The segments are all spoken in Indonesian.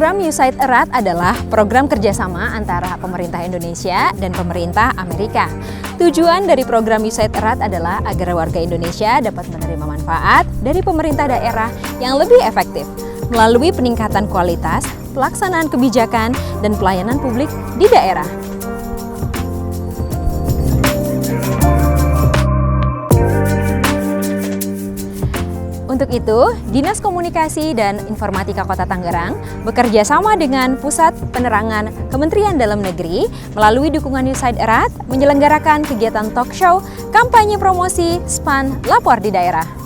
Program USAID Erat adalah program kerjasama antara pemerintah Indonesia dan pemerintah Amerika. Tujuan dari program USAID Erat adalah agar warga Indonesia dapat menerima manfaat dari pemerintah daerah yang lebih efektif melalui peningkatan kualitas, pelaksanaan kebijakan, dan pelayanan publik di daerah. Untuk itu, Dinas Komunikasi dan Informatika Kota Tangerang bekerja sama dengan Pusat Penerangan Kementerian Dalam Negeri melalui dukungan USAID Erat menyelenggarakan kegiatan talk show kampanye promosi SPAN Lapor di daerah.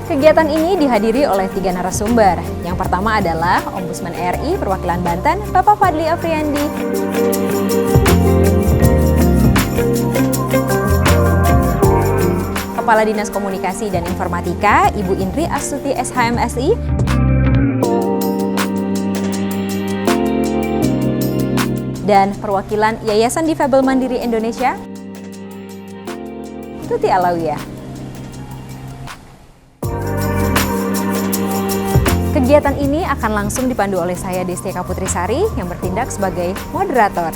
Kegiatan ini dihadiri oleh 3 narasumber. Yang pertama adalah Ombudsman RI Perwakilan Banten, Bapak Fadli Afriandi. Kepala Dinas Komunikasi dan Informatika, Ibu Indri Astuti SHMSI. Dan perwakilan Yayasan Difabel Mandiri Indonesia, Tuti Alawiyah. Kegiatan ini akan langsung dipandu oleh saya, Desti Eka Putrisari, yang bertindak sebagai moderator.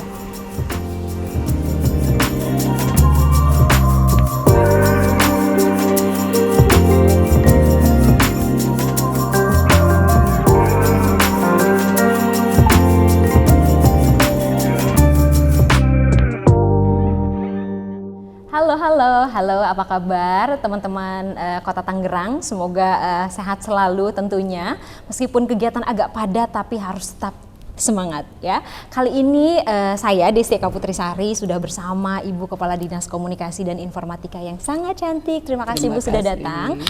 Halo, apa kabar teman-teman Kota Tangerang? Semoga sehat selalu tentunya. Meskipun kegiatan agak padat tapi harus tetap semangat ya. Kali ini saya Desti Eka Putrisari sudah bersama Ibu Kepala Dinas Komunikasi dan Informatika yang sangat cantik. Terima kasih Bu sudah datang.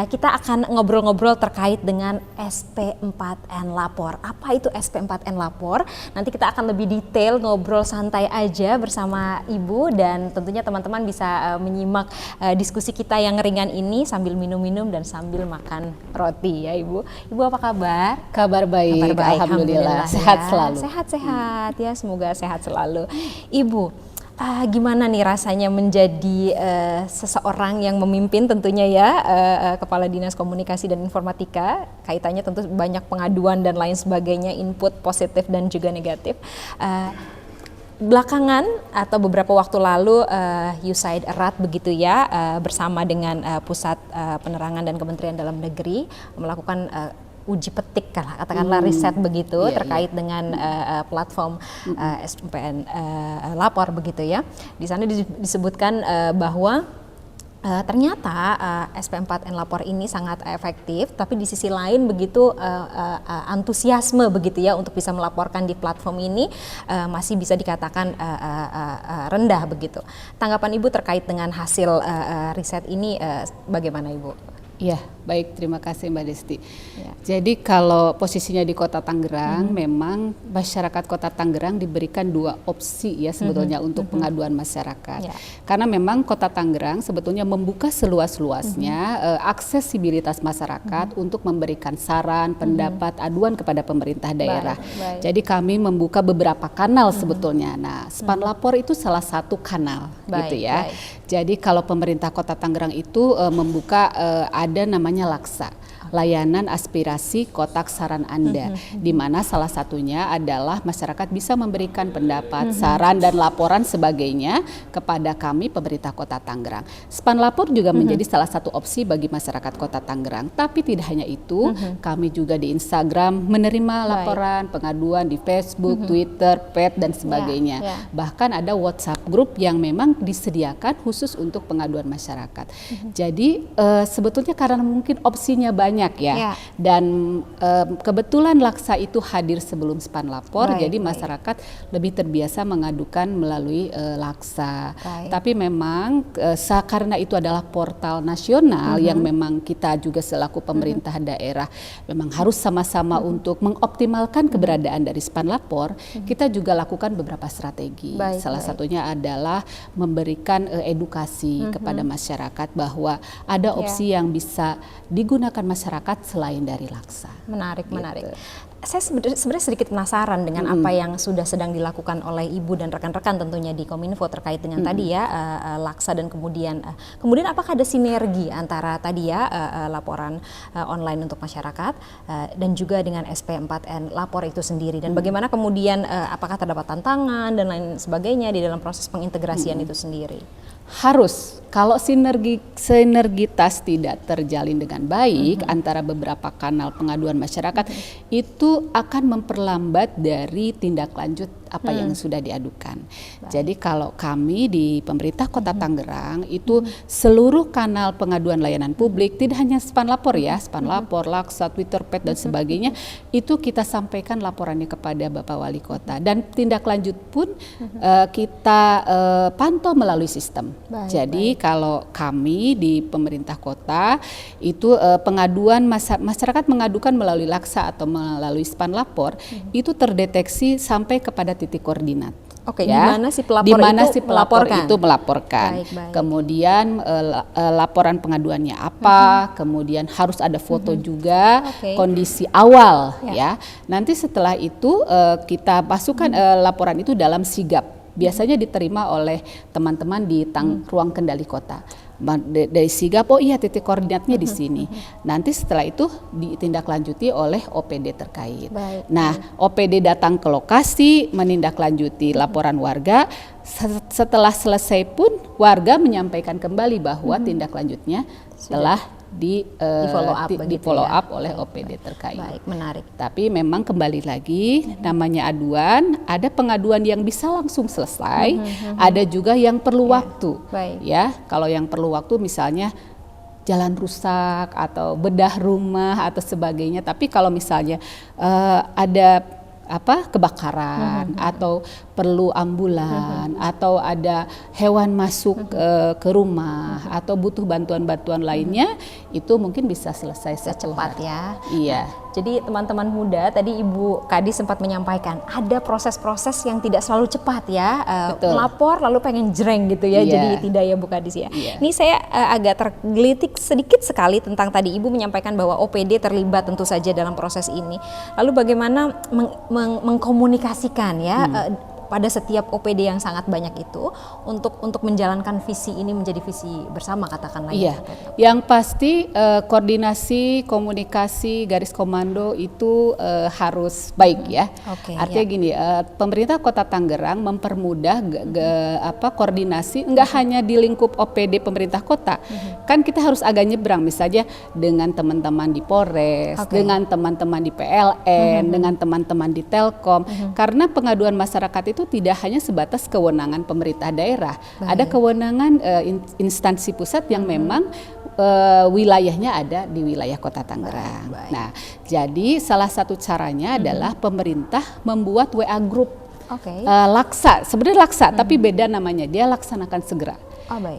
Kita akan ngobrol-ngobrol terkait dengan SP4N Lapor. Apa itu SP4N Lapor? Nanti kita akan lebih detail ngobrol santai aja bersama Ibu, dan tentunya teman-teman bisa menyimak diskusi kita yang ringan ini sambil minum-minum dan sambil makan roti ya Ibu. Ibu apa kabar? Kabar baik, Alhamdulillah. Sehat selalu. Sehat-sehat ya, semoga sehat selalu. Ibu, gimana nih rasanya menjadi seseorang yang memimpin tentunya ya, Kepala Dinas Komunikasi dan Informatika, kaitannya tentu banyak pengaduan dan lain sebagainya, input positif dan juga negatif. Belakangan atau beberapa waktu lalu USAID Erat begitu ya, bersama dengan Pusat Penerangan dan Kementerian Dalam Negeri melakukan uji petik katakanlah riset begitu terkait dengan platform SP4N Lapor begitu ya. Di sana disebutkan bahwa ternyata SP4N Lapor ini sangat efektif, tapi di sisi lain begitu antusiasme begitu ya untuk bisa melaporkan di platform ini masih bisa dikatakan rendah begitu. Tanggapan Ibu terkait dengan hasil riset ini bagaimana Ibu? Ya, baik, terima kasih Mbak Desti. Ya. Jadi kalau posisinya di Kota Tangerang, memang masyarakat Kota Tangerang diberikan 2 opsi ya sebetulnya untuk pengaduan masyarakat. Ya. Karena memang Kota Tangerang sebetulnya membuka seluas-luasnya aksesibilitas masyarakat untuk memberikan saran, pendapat, aduan kepada pemerintah daerah. Baik. Jadi kami membuka beberapa kanal sebetulnya. Nah, SPAN Lapor itu salah satu kanal gitu ya. Baik. Jadi kalau pemerintah Kota Tangerang itu membuka ada namanya Laksa, layanan aspirasi kotak saran Anda, di mana salah satunya adalah masyarakat bisa memberikan pendapat, saran dan laporan sebagainya kepada kami pemerintah Kota Tangerang. SPAN Lapor juga menjadi salah satu opsi bagi masyarakat Kota Tangerang. Tapi tidak hanya itu, kami juga di Instagram menerima laporan, pengaduan di Facebook, Twitter, Pet dan sebagainya. Bahkan ada WhatsApp group yang memang disediakan khusus untuk pengaduan masyarakat. Jadi sebetulnya karena mungkin opsinya banyak ya. Dan kebetulan Laksa itu hadir sebelum SPAN Lapor, jadi masyarakat lebih terbiasa mengadukan melalui Laksa. Tapi memang karena itu adalah portal nasional yang memang kita juga selaku pemerintah daerah memang harus sama-sama untuk mengoptimalkan keberadaan dari SPAN Lapor, kita juga lakukan beberapa strategi. Salah satunya adalah memberikan edukasi kepada masyarakat bahwa ada opsi yang bisa digunakan masyarakat selain dari Laksa. Menarik, gitu. menarik. saya sebenarnya sedikit penasaran dengan apa yang sudah sedang dilakukan oleh Ibu dan rekan-rekan tentunya di Kominfo terkait dengan tadi ya Laksa dan kemudian apakah ada sinergi antara tadi ya laporan online untuk masyarakat dan juga dengan SP4N lapor itu sendiri, dan bagaimana kemudian apakah terdapat tantangan dan lain sebagainya di dalam proses pengintegrasian itu sendiri? Harus, kalau sinergitas tidak terjalin dengan baik antara beberapa kanal pengaduan masyarakat, itu akan memperlambat dari tindak lanjut apa yang sudah diadukan. Jadi kalau kami di pemerintah Kota Tangerang itu seluruh kanal pengaduan layanan publik, tidak hanya Span Lapor ya, Span Lapor, Laksa, Twitter, Pet dan sebagainya, itu kita sampaikan laporannya kepada Bapak Wali Kota, dan tindak lanjut pun kita pantau melalui sistem. Jadi kalau kami di pemerintah kota itu pengaduan masyarakat mengadukan melalui Laksa atau melalui Span Lapor, itu terdeteksi sampai kepada titik koordinat. Oke, ya, di mana si pelapor itu melaporkan. Baik. Kemudian laporan pengaduannya apa, kemudian harus ada foto juga, kondisi awal ya. Nanti setelah itu kita masukkan laporan itu dalam sigap. Biasanya diterima oleh teman-teman di ruang kendali kota. Dari sigap, oh iya titik koordinatnya di sini. Nanti setelah itu ditindaklanjuti oleh OPD terkait. Nah, OPD datang ke lokasi, menindaklanjuti laporan warga. Setelah selesai pun warga menyampaikan kembali bahwa tindak lanjutnya telah di follow up oleh OPD terkait. Baik, menarik. Tapi memang kembali lagi namanya aduan, ada pengaduan yang bisa langsung selesai, ada juga yang perlu waktu. Ya, kalau yang perlu waktu misalnya jalan rusak atau bedah rumah atau sebagainya. Tapi kalau misalnya ada kebakaran atau perlu ambulan atau ada hewan masuk ke rumah atau butuh bantuan-bantuan lainnya, itu mungkin bisa selesai cepat ya. Iya. Jadi teman-teman muda, tadi Ibu Kadi sempat menyampaikan ada proses-proses yang tidak selalu cepat ya. Melapor lalu pengen jreng gitu ya. Jadi tidak ya Bu Kadis ya. Ini saya agak tergelitik sedikit sekali tentang tadi Ibu menyampaikan bahwa OPD terlibat tentu saja dalam proses ini. Lalu bagaimana mengkomunikasikan ya pada setiap OPD yang sangat banyak itu untuk menjalankan visi ini menjadi visi bersama, katakanlah. Iya. Yang pasti koordinasi, komunikasi, garis komando itu harus baik ya. Artinya gini, pemerintah Kota Tangerang mempermudah koordinasi nggak hanya di lingkup OPD pemerintah kota. Kan kita harus agak nyebrang, misalnya dengan teman-teman di Polres, dengan teman-teman di PLN, dengan teman-teman di Telkom. Karena pengaduan masyarakat itu tidak hanya sebatas kewenangan pemerintah daerah, ada kewenangan instansi pusat yang memang wilayahnya ada di wilayah Kota Tangerang. Nah, jadi salah satu caranya adalah pemerintah membuat WA group Laksa, sebenarnya Laksa tapi beda namanya, dia laksanakan segera.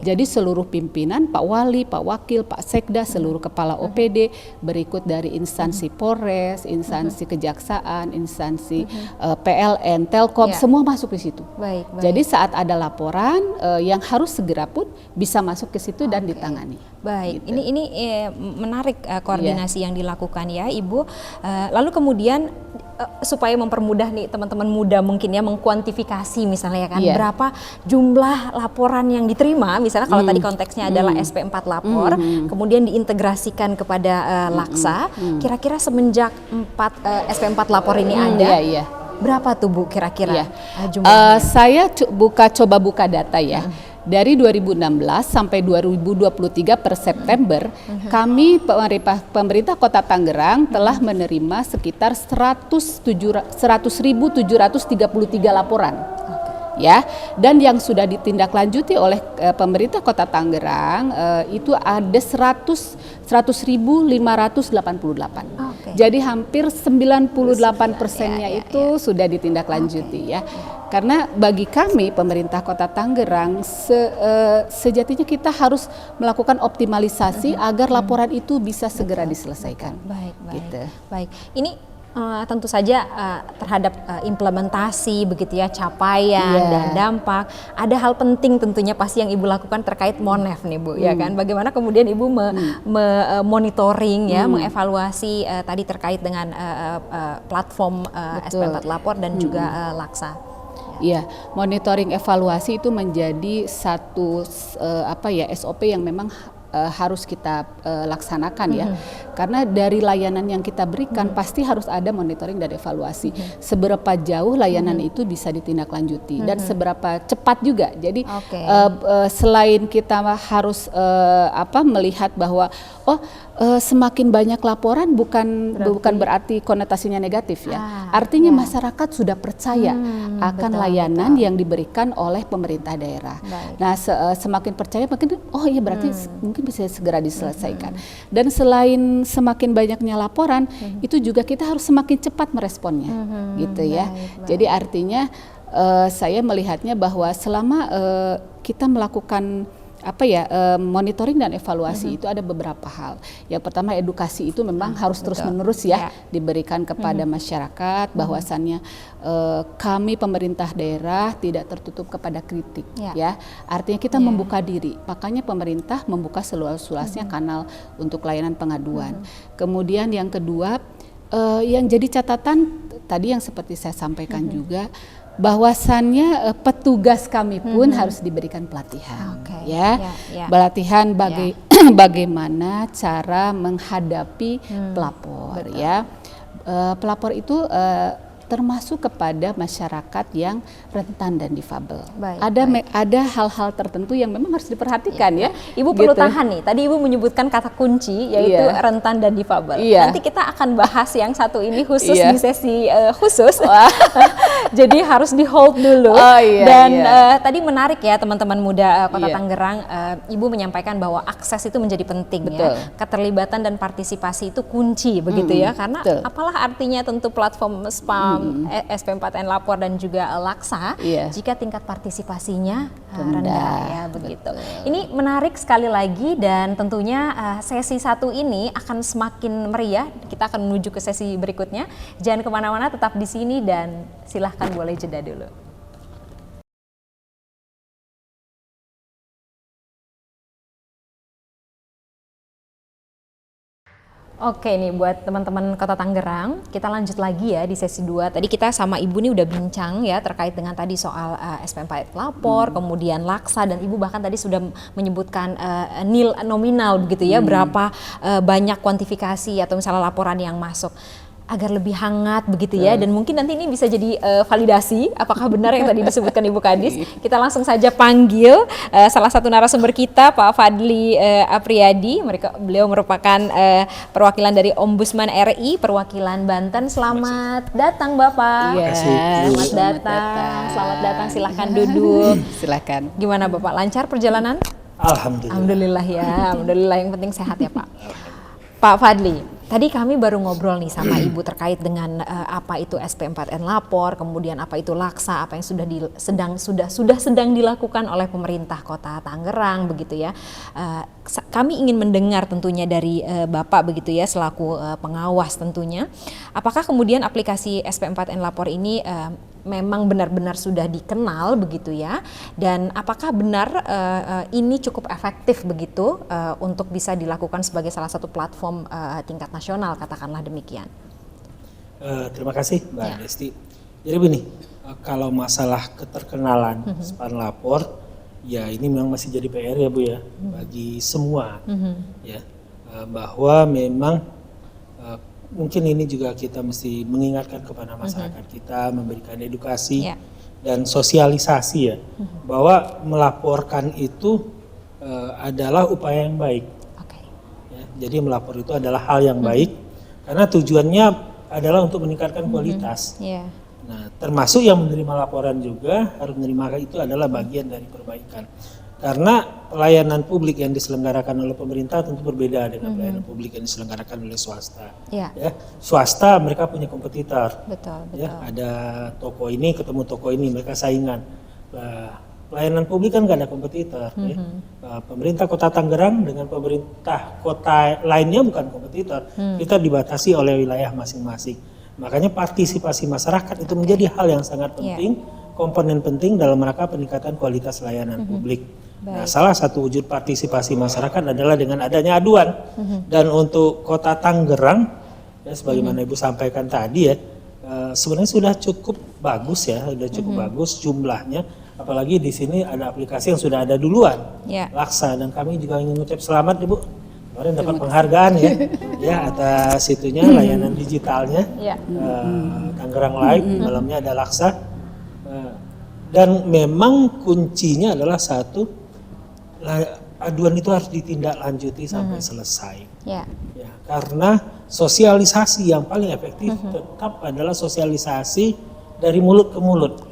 Jadi seluruh pimpinan, Pak Wali, Pak Wakil, Pak Sekda, seluruh kepala OPD, berikut dari instansi Polres, instansi Kejaksaan, instansi PLN, Telkom, semua masuk di situ. Jadi saat ada laporan yang harus segera pun bisa masuk ke situ dan ditangani. Baik, gitu. Ini menarik koordinasi yang dilakukan ya Ibu. Lalu kemudian supaya mempermudah nih teman-teman muda mungkin ya mengkuantifikasi misalnya ya kan berapa jumlah laporan yang diterima, misalnya kalau tadi konteksnya adalah SP4 lapor, kemudian diintegrasikan kepada Laksa, kira-kira semenjak SP4 lapor ini ada, berapa tuh Bu kira-kira jumlahnya? Saya coba buka data ya. Dari 2016 sampai 2023 per September, kami pemerintah Kota Tangerang telah menerima sekitar 100.733 laporan. Ya, dan yang sudah ditindaklanjuti oleh pemerintah Kota Tangerang itu ada 100.588. Jadi hampir 98%-nya itu sudah ditindaklanjuti ya. Karena bagi kami pemerintah Kota Tangerang sejatinya kita harus melakukan optimalisasi agar laporan itu bisa segera diselesaikan. Baik. Gitu. Baik. Ini Tentu saja terhadap implementasi begitu ya, capaian dan dampak. Ada hal penting tentunya pasti yang Ibu lakukan terkait Monef nih Bu, ya kan? Bagaimana kemudian Ibu monitoring ya, mengevaluasi tadi terkait dengan platform SP4 Lapor dan juga Laksa. Iya, monitoring evaluasi itu menjadi satu SOP yang memang harus kita laksanakan ya, karena dari layanan yang kita berikan pasti harus ada monitoring dan evaluasi. Seberapa jauh layanan itu bisa ditindaklanjuti dan seberapa cepat juga. Jadi selain kita harus melihat bahwa semakin banyak laporan bukan berarti konotasinya negatif ya. Artinya masyarakat sudah percaya akan layanan yang diberikan oleh pemerintah daerah. Nah, semakin percaya makin berarti mungkin bisa segera diselesaikan. Dan selain semakin banyaknya laporan, itu juga kita harus semakin cepat meresponnya, gitu ya. Jadi artinya saya melihatnya bahwa selama kita melakukan monitoring dan evaluasi itu ada beberapa hal. Yang pertama, edukasi itu memang harus terus-menerus ya diberikan kepada masyarakat, bahwasannya kami pemerintah daerah tidak tertutup kepada kritik ya. Artinya kita membuka diri. Makanya pemerintah membuka seluas-luasnya kanal untuk layanan pengaduan. Kemudian yang kedua, yang jadi catatan tadi yang seperti saya sampaikan juga, bahwasannya petugas kami pun harus diberikan pelatihan, pelatihan bagaimana cara menghadapi pelapor, ya. Pelapor itu termasuk kepada masyarakat yang rentan dan difabel. Ada hal-hal tertentu yang memang harus diperhatikan ya. Ibu perlu tahan nih. Tadi Ibu menyebutkan kata kunci yaitu rentan dan difabel. Nanti kita akan bahas yang satu ini khusus di sesi khusus. Jadi harus di hold dulu. Tadi menarik ya teman-teman muda Kota Tangerang. Ibu menyampaikan bahwa akses itu menjadi penting ya. Keterlibatan dan partisipasi itu kunci begitu ya. Karena apalah artinya tentu platform spam, SP4N Lapor dan juga Laksa jika tingkat partisipasinya rendah ya begitu. Ini menarik sekali lagi dan tentunya sesi satu ini akan semakin meriah. Kita akan menuju ke sesi berikutnya. Jangan kemana-mana, tetap di sini dan silahkan boleh jeda dulu. Oke nih buat teman-teman Kota Tangerang, kita lanjut lagi ya di sesi 2. Tadi kita sama Ibu nih udah bincang ya terkait dengan tadi soal SP4 Lapor, kemudian Laksa, dan Ibu bahkan tadi sudah menyebutkan nil nominal begitu ya, berapa banyak kuantifikasi atau misalnya laporan yang masuk. Agar lebih hangat begitu ya, dan mungkin nanti ini bisa jadi validasi apakah benar yang tadi disebutkan Ibu Kadis. Kita langsung saja panggil salah satu narasumber kita, Pak Fadli Apriyadi. Beliau merupakan perwakilan dari Ombudsman RI perwakilan Banten. Selamat datang Bapak. Selamat datang. Silahkan duduk. Silahkan. Gimana Bapak, lancar perjalanan? Alhamdulillah ya. Alhamdulillah, yang penting sehat ya Pak. Pak Fadli, tadi kami baru ngobrol nih sama Ibu terkait dengan apa itu SP4N Lapor, kemudian apa itu Laksa, apa yang sudah sedang dilakukan oleh pemerintah Kota Tangerang begitu ya. Kami ingin mendengar tentunya dari Bapak begitu ya selaku pengawas tentunya. Apakah kemudian aplikasi SP4N Lapor ini memang benar-benar sudah dikenal begitu ya, dan apakah benar ini cukup efektif begitu untuk bisa dilakukan sebagai salah satu platform tingkat nasional, katakanlah demikian. Terima kasih Mbak Desti. Jadi begini, kalau masalah keterkenalan SP4N Lapor, ya ini memang masih jadi PR ya Bu ya, bagi semua ya, bahwa memang mungkin ini juga kita mesti mengingatkan kepada masyarakat kita, memberikan edukasi dan sosialisasi ya, bahwa melaporkan itu adalah upaya yang baik. Ya, jadi melapor itu adalah hal yang baik, karena tujuannya adalah untuk meningkatkan kualitas. Nah, termasuk yang menerima laporan juga harus menerima itu adalah bagian dari perbaikan. Karena pelayanan publik yang diselenggarakan oleh pemerintah tentu berbeda dengan pelayanan publik yang diselenggarakan oleh swasta. Ya, swasta mereka punya kompetitor. Ya, ada toko ini ketemu toko ini, mereka saingan. Pelayanan publik kan nggak ada kompetitor. Ya. Pemerintah Kota Tangerang dengan pemerintah kota lainnya bukan kompetitor. Kita dibatasi oleh wilayah masing-masing. Makanya partisipasi masyarakat itu menjadi hal yang sangat penting, komponen penting dalam rangka peningkatan kualitas layanan publik. Nah, salah satu wujud partisipasi masyarakat adalah dengan adanya aduan. Dan untuk Kota Tangerang, ya, sebagaimana Ibu sampaikan tadi ya, sebenarnya sudah cukup bagus ya, sudah cukup bagus jumlahnya. Apalagi di sini ada aplikasi yang sudah ada duluan, Laksa, dan kami juga ingin mengucap selamat Ibu. Kemarin dapat penghargaan ya, ya atas itunya layanan digitalnya, Tangerang Live, dalamnya ada Laksa. Dan memang kuncinya adalah satu, aduan itu harus ditindaklanjuti sampai selesai. Ya, karena sosialisasi yang paling efektif tetap adalah sosialisasi dari mulut ke mulut.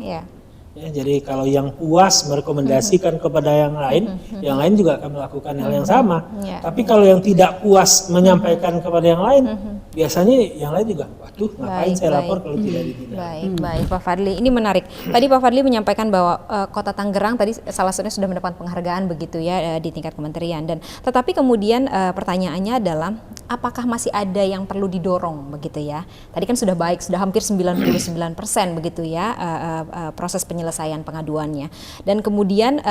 Ya, jadi kalau yang puas merekomendasikan kepada yang lain juga akan melakukan hal yang sama. Tapi kalau yang tidak puas menyampaikan kepada yang lain, biasanya yang lain juga, waduh ngapain saya lapor kalau tidak ditindak. Baik Pak Fadli, ini menarik. Tadi Pak Fadli menyampaikan bahwa Kota Tangerang tadi salah satunya sudah mendapat penghargaan begitu ya di tingkat kementerian. Dan tetapi kemudian pertanyaannya adalah apakah masih ada yang perlu didorong begitu ya? Tadi kan sudah baik, sudah hampir 99% begitu ya proses penyelesaian pengaduannya. Dan kemudian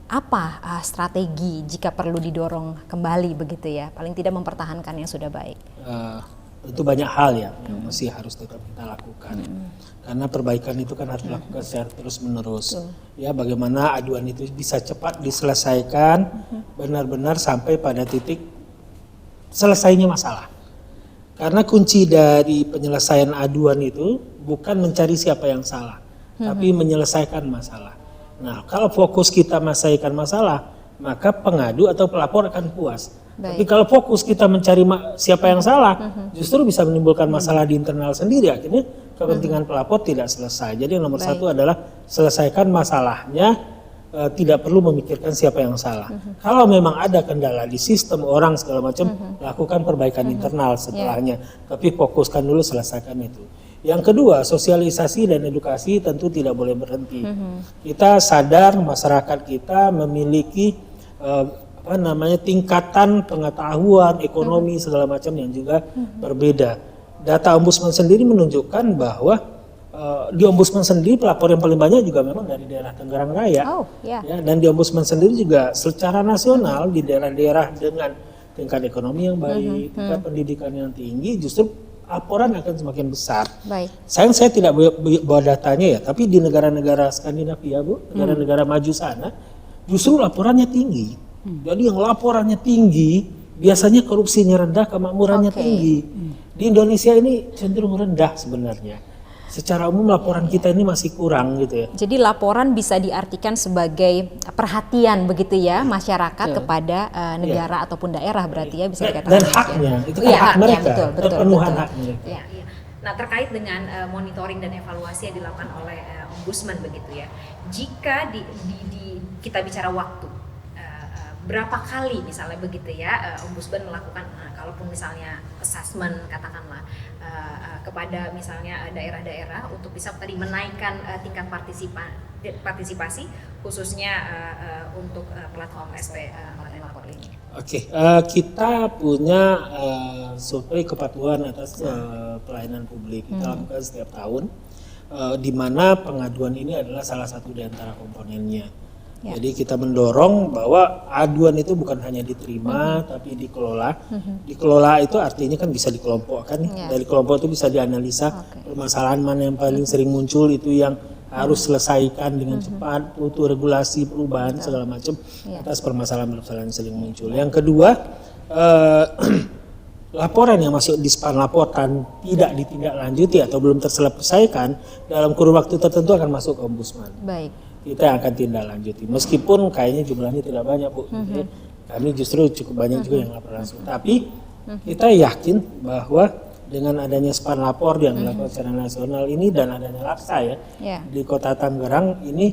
apa strategi jika perlu didorong kembali begitu ya? Paling tidak mempertahankan yang sudah baik. Tentu banyak hal ya yang masih harus tetap kita lakukan. Karena perbaikan itu kan harus dilakukan secara terus menerus. Ya, bagaimana aduan itu bisa cepat diselesaikan, benar-benar sampai pada titik selesainya masalah. Karena kunci dari penyelesaian aduan itu bukan mencari siapa yang salah, tapi menyelesaikan masalah. Nah, kalau fokus kita menyelesaikan masalah, maka pengadu atau pelapor akan puas. Tapi kalau fokus kita mencari siapa yang salah, justru bisa menimbulkan masalah di internal sendiri. Akhirnya kepentingan pelapor tidak selesai. Jadi nomor satu adalah selesaikan masalahnya. Tidak perlu memikirkan siapa yang salah. Kalau memang ada kendala di sistem orang segala macam, lakukan perbaikan internal setelahnya. Tapi fokuskan dulu selesaikan itu. Yang kedua, sosialisasi dan edukasi tentu tidak boleh berhenti. Kita sadar masyarakat kita memiliki tingkatan pengetahuan, ekonomi segala macam yang juga berbeda. Data Ombudsman sendiri menunjukkan bahwa di Ombudsman sendiri pelapor yang paling banyak juga memang dari daerah Tangerang Raya. Ya, dan di Ombudsman sendiri juga secara nasional di daerah-daerah dengan tingkat ekonomi yang baik, tingkat pendidikan yang tinggi, justru laporan akan semakin besar. Sayang saya tidak bawa datanya ya, tapi di negara-negara Skandinavia Bu, negara-negara maju sana, justru laporannya tinggi. Jadi yang laporannya tinggi, biasanya korupsinya rendah, kemakmurannya tinggi. Di Indonesia ini cenderung rendah sebenarnya. Secara umum laporan kita ini masih kurang gitu ya. Jadi laporan bisa diartikan sebagai perhatian begitu ya masyarakat kepada negara ataupun daerah berarti ya bisa dikatakan. Dan haknya, itu kan hak mereka, terpenuhan haknya. Nah, terkait dengan monitoring dan evaluasi yang dilakukan oleh Ombudsman begitu ya. Jika kita bicara waktu, berapa kali misalnya begitu ya Ombudsman melakukan kalaupun misalnya assessment katakanlah kepada misalnya daerah-daerah untuk bisa tadi menaikkan tingkat partisipasi khususnya untuk platform SP Lapor ini. Kita punya survei kepatuhan atas pelayanan publik kita lakukan setiap tahun, di mana pengaduan ini adalah salah satu di antara komponennya. Jadi kita mendorong bahwa aduan itu bukan hanya diterima tapi dikelola. Dikelola itu artinya kan bisa dikelompokkan. Dari kelompok itu bisa dianalisa permasalahan mana yang paling sering muncul, itu yang harus selesaikan dengan cepat, butuh regulasi, perubahan segala macam atas permasalahan-permasalahan yang sering muncul. Yang kedua, laporan yang masuk di span laporan tidak ditindaklanjuti atau belum terselesaikan dalam kurun waktu tertentu akan masuk ke Ombudsman. Kita akan tindak lanjuti. Meskipun kayaknya jumlahnya tidak banyak Bu. Kami justru cukup banyak juga yang lapor langsung. Tapi kita yakin bahwa dengan adanya span lapor yang dilakukan secara nasional ini dan adanya Laksa di Kota Tangerang ini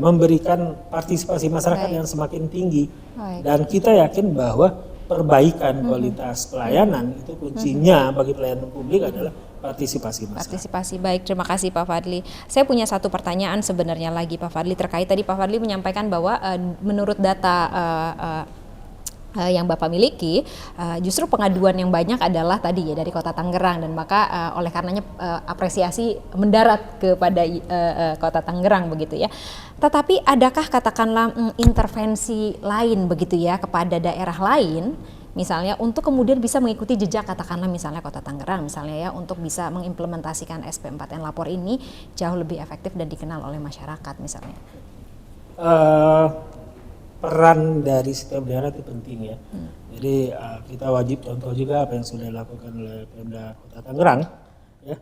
memberikan partisipasi masyarakat yang semakin tinggi. Dan kita yakin bahwa perbaikan kualitas pelayanan itu kuncinya bagi pelayanan publik adalah partisipasi masyarakat. Baik, terima kasih Pak Fadli. Saya punya satu pertanyaan sebenarnya lagi Pak Fadli terkait tadi Pak Fadli menyampaikan bahwa menurut data yang Bapak miliki, justru pengaduan yang banyak adalah tadi ya dari Kota Tangerang, dan maka oleh karenanya apresiasi mendarat kepada Kota Tangerang begitu ya. Tetapi adakah katakanlah intervensi lain begitu ya kepada daerah lain, misalnya untuk kemudian bisa mengikuti jejak katakanlah misalnya Kota Tangerang misalnya ya, untuk bisa mengimplementasikan SP4N Lapor ini jauh lebih efektif dan dikenal oleh masyarakat misalnya? Peran dari setiap daerah itu penting ya. Jadi kita wajib contoh juga apa yang sudah dilakukan oleh Pemda Kota Tangerang ya,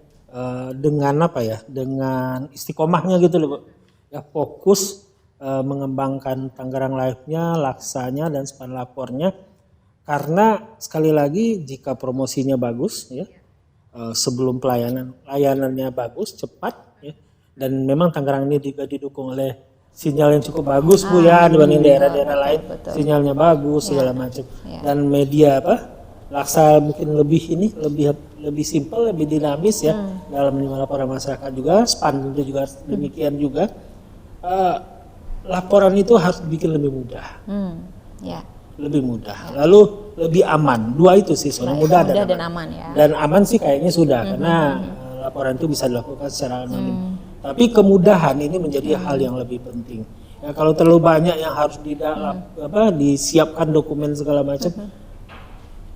dengan apa ya, dengan istiqomahnya gitu loh Bu. Ya, fokus mengembangkan Tangerang Live-nya, Laksanya dan Span Lapornya, karena sekali lagi jika promosinya bagus ya, sebelum layanannya bagus, cepat ya, dan memang Tangerang ini juga didukung oleh sinyal yang cukup bagus Bu ya, dibanding daerah-daerah lain. Betul. Sinyalnya bagus segala macam. Dan media Laksa mungkin lebih simpel, lebih dinamis ya dalam menerima laporan masyarakat juga. Span itu juga demikian juga. Laporan itu harus dibikin lebih mudah. Lebih mudah. Lalu lebih aman. Dua itu sih, mudah dan aman ya. Dan aman sih kayaknya sudah, karena laporan itu bisa dilakukan secara anonim. Tapi kemudahan ini menjadi hal yang lebih penting. Ya, kalau terlalu banyak yang harus disiapkan dokumen segala macam,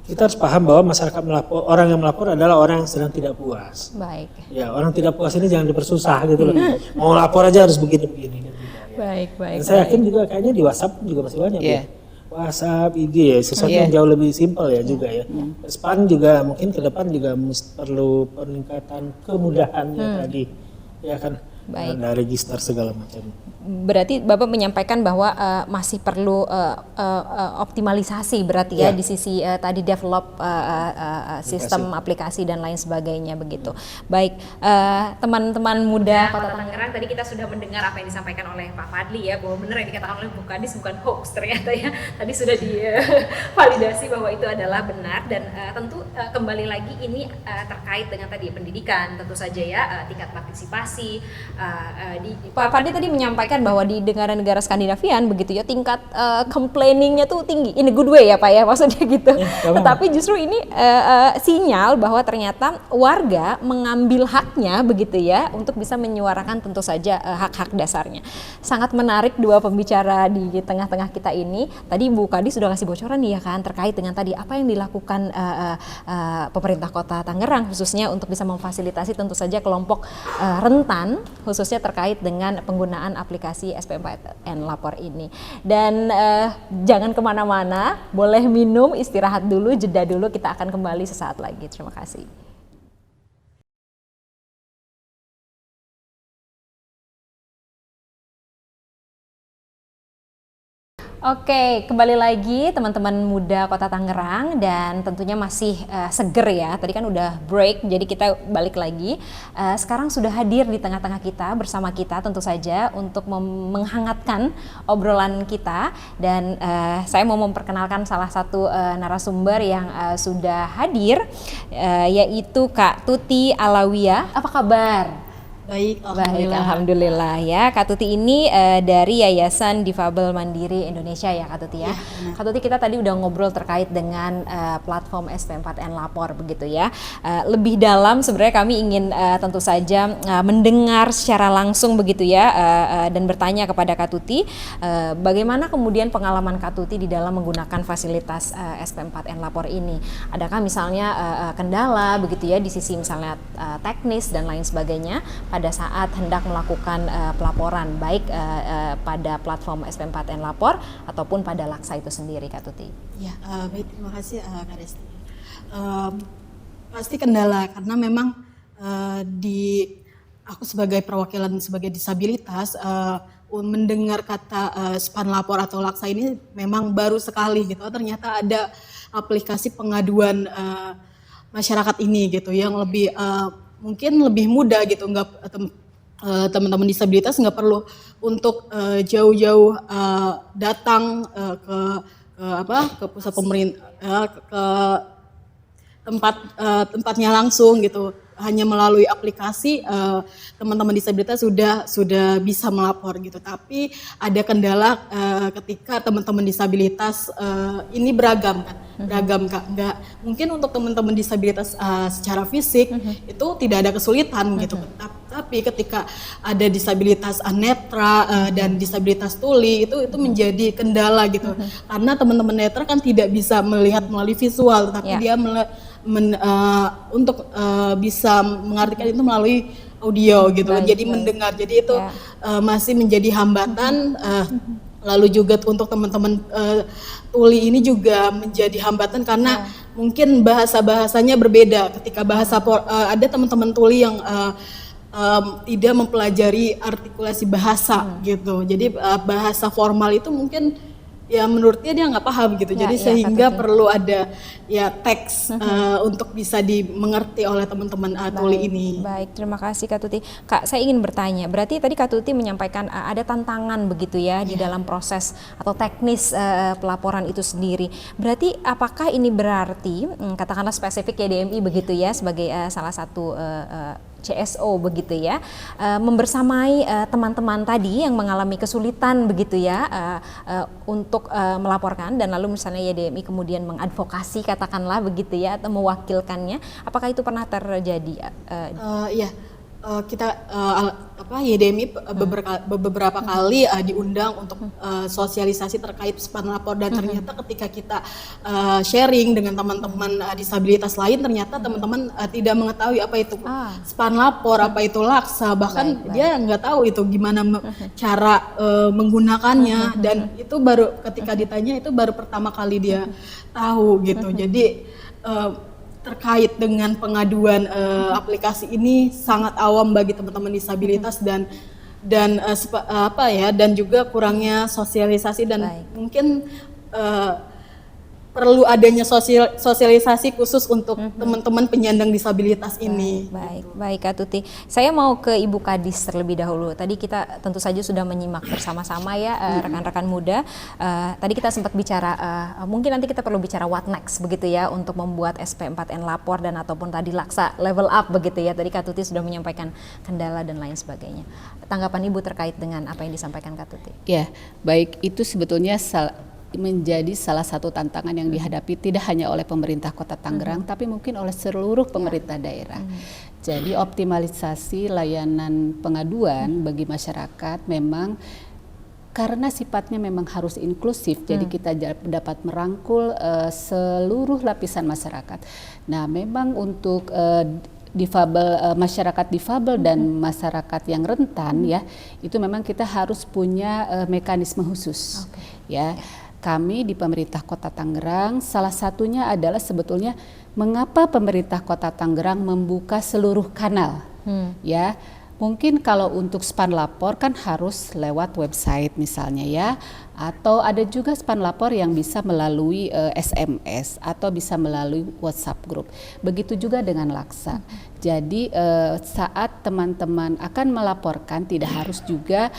kita harus paham bahwa masyarakat orang yang melapor adalah orang yang sedang tidak puas. Baik. Ya, orang tidak puas ini jangan dipersusah gitu loh. Mau lapor aja harus begini-begini. Kan, baik. Dan saya yakin juga kayaknya di WhatsApp juga masih banyak ya. WhatsApp, IG ya, sesuatu yang jauh lebih simpel ya juga ya. Span juga mungkin ke depan juga perlu peningkatan kemudahannya tadi. Ya kan, ada register segala macam. Berarti Bapak menyampaikan bahwa masih perlu optimalisasi berarti ya di sisi tadi develop sistem aplikasi dan lain sebagainya begitu. Baik, teman-teman muda Kota Tangerang, tadi kita sudah mendengar apa yang disampaikan oleh Pak Fadli ya, bahwa benar yang dikatakan oleh Bu Kadis bukan hoax ternyata ya. Tadi sudah divalidasi bahwa itu adalah benar, dan tentu kembali lagi ini terkait dengan tadi pendidikan tentu saja ya, tingkat partisipasi. Pak Fadli tadi menyampaikan bahwa di negara-negara Skandinavian begitu ya, tingkat complainingnya tuh tinggi, in a good way ya Pak ya, maksudnya gitu. Tetapi justru ini sinyal bahwa ternyata warga mengambil haknya begitu ya, untuk bisa menyuarakan tentu saja hak-hak dasarnya. Sangat menarik dua pembicara di tengah-tengah kita ini. Tadi Bu Kadis sudah kasih bocoran nih ya kan, terkait dengan tadi apa yang dilakukan pemerintah Kota Tangerang khususnya untuk bisa memfasilitasi tentu saja kelompok rentan, khususnya terkait dengan penggunaan aplikasi SP4N Lapor ini. Dan jangan kemana-mana, boleh minum, istirahat dulu, jeda dulu, kita akan kembali sesaat lagi. Terima kasih. Oke, kembali lagi teman-teman muda Kota Tangerang, dan tentunya masih seger ya. Tadi kan udah break, jadi kita balik lagi. Sekarang sudah hadir di tengah-tengah kita, bersama kita tentu saja untuk menghangatkan obrolan kita. Dan saya mau memperkenalkan salah satu narasumber yang sudah hadir, yaitu Kak Tuti Alawiyah. Apa kabar? Baik, alhamdulillah ya. Kak Tuti ini dari Yayasan Difabel Mandiri Indonesia ya Kak Tuti ya. Kak Tuti, kita tadi udah ngobrol terkait dengan platform SP4N Lapor begitu ya. Lebih dalam sebenarnya kami ingin tentu saja mendengar secara langsung begitu ya, dan bertanya kepada Kak Tuti bagaimana kemudian pengalaman Kak Tuti di dalam menggunakan fasilitas SP4N Lapor ini. Adakah misalnya kendala begitu ya di sisi misalnya teknis dan lain sebagainya pada saat hendak melakukan pelaporan, baik pada platform SP4N Lapor ataupun pada Laksa itu sendiri, Kak Tuti? Ya, baik, terima kasih Kak Resti. Pasti kendala, karena memang aku sebagai perwakilan sebagai disabilitas, mendengar kata Span Lapor atau Laksa ini memang baru sekali gitu. Ternyata ada aplikasi pengaduan masyarakat ini gitu, yang lebih mungkin lebih mudah gitu, nggak teman-teman disabilitas nggak perlu untuk jauh-jauh datang ke pusat pemerintah, ke tempatnya langsung gitu. hanya melalui aplikasi teman-teman disabilitas sudah bisa melapor gitu. Tapi ada kendala ketika teman-teman disabilitas ini beragam kan, Kak. Nggak mungkin untuk teman-teman disabilitas secara fisik itu tidak ada kesulitan gitu. Tapi ketika ada disabilitas anetra dan disabilitas tuli itu menjadi kendala gitu. Karena teman-teman netra kan tidak bisa melihat melalui visual, tapi dia untuk bisa mengartikan itu melalui audio gitu, jadi mendengar. Jadi itu masih menjadi hambatan. Lalu juga untuk teman-teman tuli ini juga menjadi hambatan karena mungkin bahasanya berbeda. Ketika ada teman-teman tuli yang tidak mempelajari artikulasi bahasa gitu. Jadi bahasa formal itu mungkin ya menurutnya dia nggak paham gitu. Jadi sehingga perlu ada ya teks untuk bisa dimengerti oleh teman-teman tuli ini. Baik, terima kasih Kak Tuti. Kak, saya ingin bertanya, berarti tadi Kak Tuti menyampaikan ada tantangan begitu ya di dalam proses atau teknis pelaporan itu sendiri. Berarti apakah ini berarti katakanlah spesifik YDMI begitu ya sebagai salah satu CSO begitu ya, membersamai teman-teman tadi yang mengalami kesulitan begitu ya untuk melaporkan, dan lalu misalnya YDMI kemudian mengadvokasi katakanlah begitu ya atau mewakilkannya, apakah itu pernah terjadi? Kita YDMI beberapa kali diundang untuk sosialisasi terkait span lapor, dan ternyata ketika kita sharing dengan teman-teman disabilitas lain, ternyata teman-teman tidak mengetahui apa itu span lapor, apa itu laksa, bahkan dia nggak tahu itu gimana cara menggunakannya, dan itu baru ketika ditanya itu baru pertama kali dia tahu gitu. Jadi terkait dengan pengaduan aplikasi ini sangat awam bagi teman-teman disabilitas dan juga kurangnya sosialisasi, dan mungkin perlu adanya sosialisasi khusus untuk teman-teman penyandang disabilitas ini. Baik Kak Tuti. Saya mau ke Ibu Kadis terlebih dahulu. Tadi kita tentu saja sudah menyimak bersama-sama ya rekan-rekan muda. Tadi kita sempat bicara, mungkin nanti kita perlu bicara what next begitu ya untuk membuat SP4N lapor dan ataupun tadi laksa level up begitu ya. Tadi Kak Tuti sudah menyampaikan kendala dan lain sebagainya. Tanggapan Ibu terkait dengan apa yang disampaikan Kak Tuti? Ya, baik, itu sebetulnya menjadi salah satu tantangan yang dihadapi tidak hanya oleh pemerintah Kota Tangerang, tapi mungkin oleh seluruh pemerintah daerah. Jadi optimalisasi layanan pengaduan bagi masyarakat memang karena sifatnya memang harus inklusif, jadi kita dapat merangkul seluruh lapisan masyarakat. Nah, memang untuk masyarakat difabel dan masyarakat yang rentan ya, itu memang kita harus punya mekanisme khusus ya. Kami di pemerintah Kota Tangerang salah satunya adalah sebetulnya mengapa pemerintah Kota Tangerang membuka seluruh kanal ya. Mungkin kalau untuk span lapor kan harus lewat website misalnya ya, atau ada juga span lapor yang bisa melalui SMS atau bisa melalui WhatsApp group. Begitu juga dengan laksa. Jadi saat teman-teman akan melaporkan tidak harus juga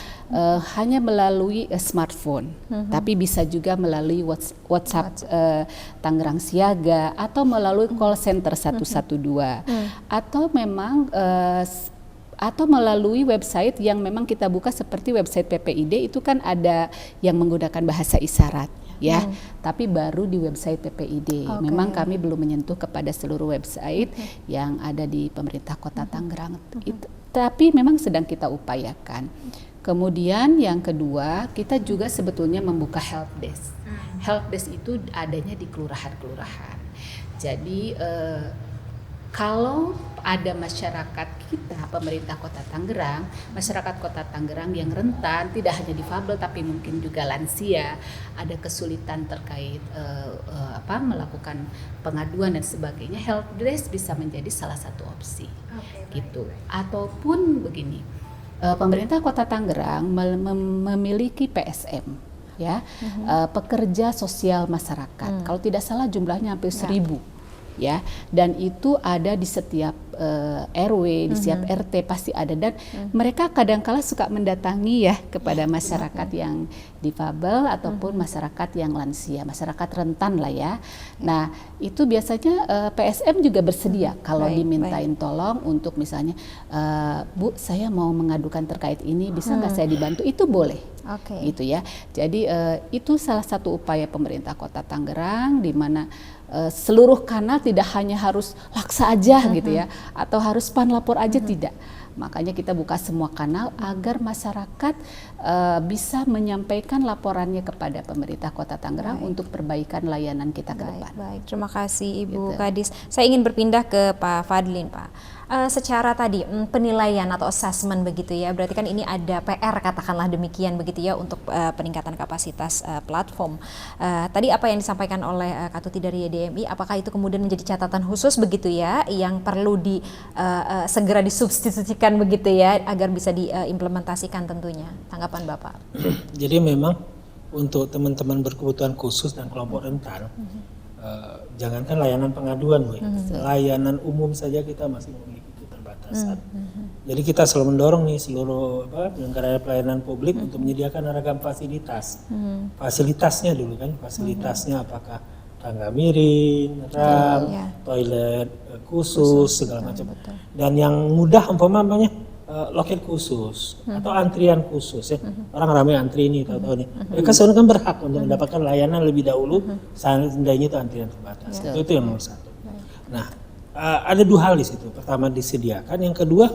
hanya melalui smartphone, tapi bisa juga melalui WhatsApp Tangerang Siaga atau melalui call center 112 atau memang atau melalui website yang memang kita buka seperti website PPID, itu kan ada yang menggunakan bahasa isyarat ya, tapi baru di website PPID. Memang kami belum menyentuh kepada seluruh website yang ada di pemerintah Kota Tangerang, tapi memang sedang kita upayakan. Kemudian yang kedua, kita juga sebetulnya membuka help desk. Help desk itu adanya di kelurahan-kelurahan. Jadi kalau ada masyarakat kita, pemerintah Kota Tangerang, masyarakat Kota Tangerang yang rentan, tidak hanya difabel tapi mungkin juga lansia, ada kesulitan terkait melakukan pengaduan dan sebagainya, help desk bisa menjadi salah satu opsi, gitu. Ataupun begini, pemerintah Kota Tangerang memiliki PSM, ya, pekerja sosial masyarakat. Kalau tidak salah jumlahnya hampir 1.000. ya, dan itu ada di setiap RW, di setiap RT pasti ada, dan mereka kadang-kala suka mendatangi ya kepada masyarakat yang difabel ataupun masyarakat yang lansia, masyarakat rentan lah ya. Nah itu biasanya PSM juga bersedia kalau dimintain tolong untuk misalnya Bu, saya mau mengadukan terkait ini, bisa nggak saya dibantu, itu boleh. Gitu ya. Jadi itu salah satu upaya pemerintah Kota Tangerang, di mana seluruh kanal tidak hanya harus Laksa aja gitu ya, atau harus Spanlapor aja, tidak. Makanya kita buka semua kanal agar masyarakat bisa menyampaikan laporannya kepada pemerintah Kota Tangerang untuk perbaikan layanan kita ke depan. Baik, terima kasih Ibu Kadis. Saya ingin berpindah ke Pak Fadlin, Pak. Secara tadi penilaian atau assessment begitu ya, berarti kan ini ada PR katakanlah demikian begitu ya untuk peningkatan kapasitas platform. Tadi apa yang disampaikan oleh Kak Tuti dari YDMI, apakah itu kemudian menjadi catatan khusus begitu ya yang perlu segera disubstitusikan begitu ya agar bisa diimplementasikan tentunya? Tanggapan Bapak. Jadi memang untuk teman-teman berkebutuhan khusus dan kelompok rentan, jangankan layanan pengaduan, Bu, layanan umum saja kita masih memiliki keterbatasan. Jadi kita selalu mendorong nih seluruh penyelenggara pelayanan publik untuk menyediakan ragam fasilitas. Fasilitasnya dulu kan, fasilitasnya apakah tangga miring, ram, toilet khusus, segala macam. Dan yang mudah umpamanya loket khusus atau antrian khusus ya. Orang ramai antri ini tahu-tahu nih. Mereka sebenarnya kan berhak untuk mendapatkan layanan lebih dahulu seandainya itu antrian terbatas. Itu yang nomor satu. Nah, ada dua hal di situ. Pertama disediakan, yang kedua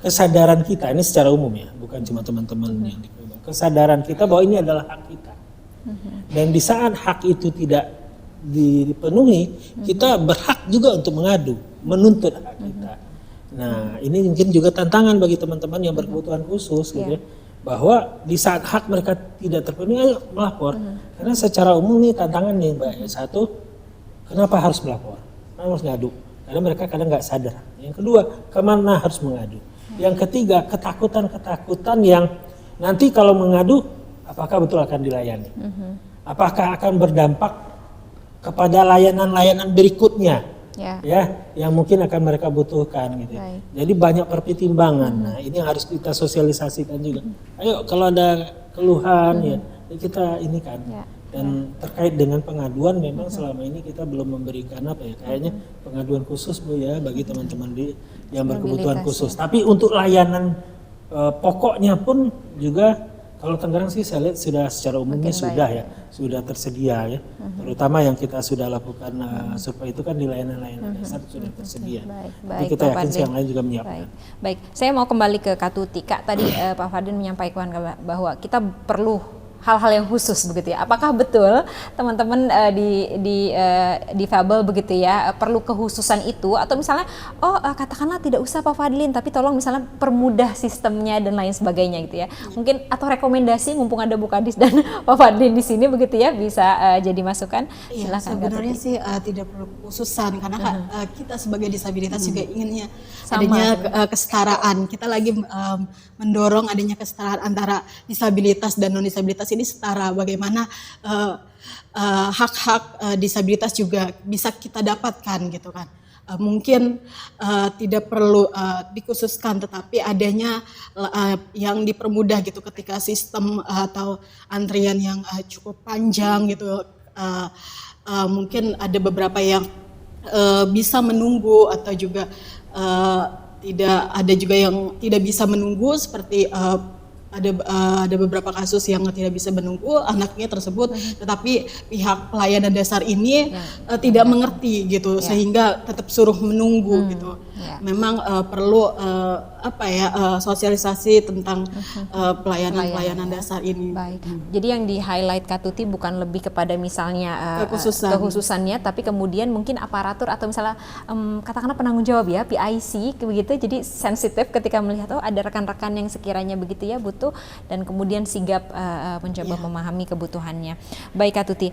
kesadaran kita, ini secara umum ya, bukan cuma teman-teman yang dipegang. Kesadaran kita bahwa ini adalah hak kita. Dan di saat hak itu tidak dipenuhi, kita berhak juga untuk mengadu, menuntut hak kita. Nah, ini mungkin juga tantangan bagi teman-teman yang berkebutuhan khusus gitu ya, bahwa di saat hak mereka tidak terpenuhi, ayo melapor. Karena secara umum nih tantangan nih Mbak, satu, kenapa harus melapor? Kenapa harus ngadu? Karena mereka kadang nggak sadar. Yang kedua, kemana harus mengadu? Yang ketiga, ketakutan-ketakutan yang nanti kalau mengadu, apakah betul akan dilayani? Apakah akan berdampak kepada layanan-layanan berikutnya? Ya, yang mungkin akan mereka butuhkan gitu. Jadi banyak pertimbangan. Nah, ini yang harus kita sosialisasikan juga. Ayo kalau ada keluhan ya kita ini kan. Dan terkait dengan pengaduan, memang selama ini kita belum memberikan apa ya, kayaknya pengaduan khusus Bu ya bagi teman-teman yang berkebutuhan khusus. Tapi untuk layanan pokoknya pun juga kalau Tangerang sih saya lihat sudah secara umumnya sudah tersedia ya. Terutama yang kita sudah lakukan survei itu kan di layanan-layanan dasar sudah tersedia. Jadi kita yakin yang lain juga menyiapkan. Baik, saya mau kembali ke Kak Tuti. Kak, tadi Pak Fadlin menyampaikan bahwa kita perlu hal-hal yang khusus begitu ya. Apakah betul teman-teman di Fabel begitu ya perlu kekhususan itu, atau misalnya katakanlah tidak usah Pak Fadlin, tapi tolong misalnya permudah sistemnya dan lain sebagainya gitu ya. Mungkin atau rekomendasi mumpung ada Bu Kadis dan Pak Fadlin di sini begitu ya bisa jadi masukan. Silakan. Sebenarnya sih tidak perlu kekhususan karena kita sebagai disabilitas juga inginnya adanya kesetaraan. Kita lagi mendorong adanya kesetaraan antara disabilitas dan non disabilitas ini setara, bagaimana hak-hak disabilitas juga bisa kita dapatkan gitu kan. Mungkin tidak perlu dikhususkan, tetapi adanya yang dipermudah gitu ketika sistem atau antrian yang cukup panjang gitu, mungkin ada beberapa yang bisa menunggu atau juga tidak ada juga yang tidak bisa menunggu, seperti ada beberapa kasus yang tidak bisa menunggu anaknya tersebut, tetapi pihak pelayanan dasar ini tidak mengerti gitu, sehingga tetap suruh menunggu gitu. Memang perlu sosialisasi tentang pelayanan dasar ini. Baik. Jadi yang di highlight Kak Tuti bukan lebih kepada misalnya kekhususannya, tapi kemudian mungkin aparatur atau misalnya katakanlah penanggung jawab ya, PIC begitu. Jadi sensitif ketika melihat ada rekan-rekan yang sekiranya begitu ya butuh, dan kemudian sigap mencoba memahami kebutuhannya. Baik Kak Tuti,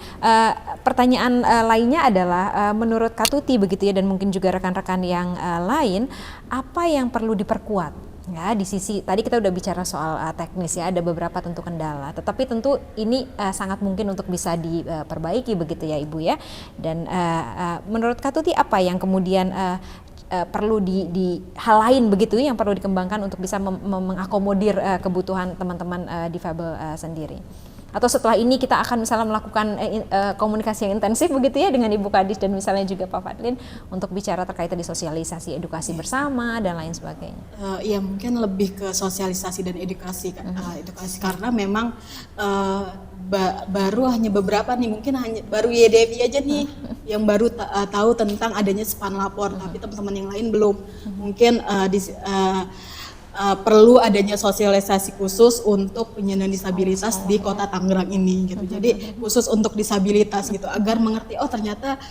pertanyaan lainnya adalah menurut Kak Tuti begitu ya, dan mungkin juga rekan-rekan yang lain, apa yang perlu diperkuat Ya, di sisi tadi kita udah bicara soal teknis ya, ada beberapa tentu kendala. Tetapi tentu ini sangat mungkin untuk bisa diperbaiki begitu ya Ibu ya. Dan menurut Kak Tuti apa yang kemudian perlu di hal lain begitu yang perlu dikembangkan untuk bisa mengakomodir kebutuhan teman-teman difabel sendiri? Atau setelah ini kita akan misalnya melakukan komunikasi yang intensif begitu ya dengan Ibu Kadis dan misalnya juga Pak Fadlin untuk bicara terkait tadi sosialisasi, edukasi bersama dan lain sebagainya. Ya mungkin lebih ke sosialisasi dan edukasi, edukasi karena memang baru hanya beberapa nih, mungkin hanya baru YDMI aja nih yang baru tahu tentang adanya Span Lapor, tapi teman-teman yang lain belum. Mungkin perlu adanya sosialisasi khusus untuk penyandang disabilitas di Kota Tangerang ini gitu. Jadi khusus untuk disabilitas gitu agar mengerti ternyata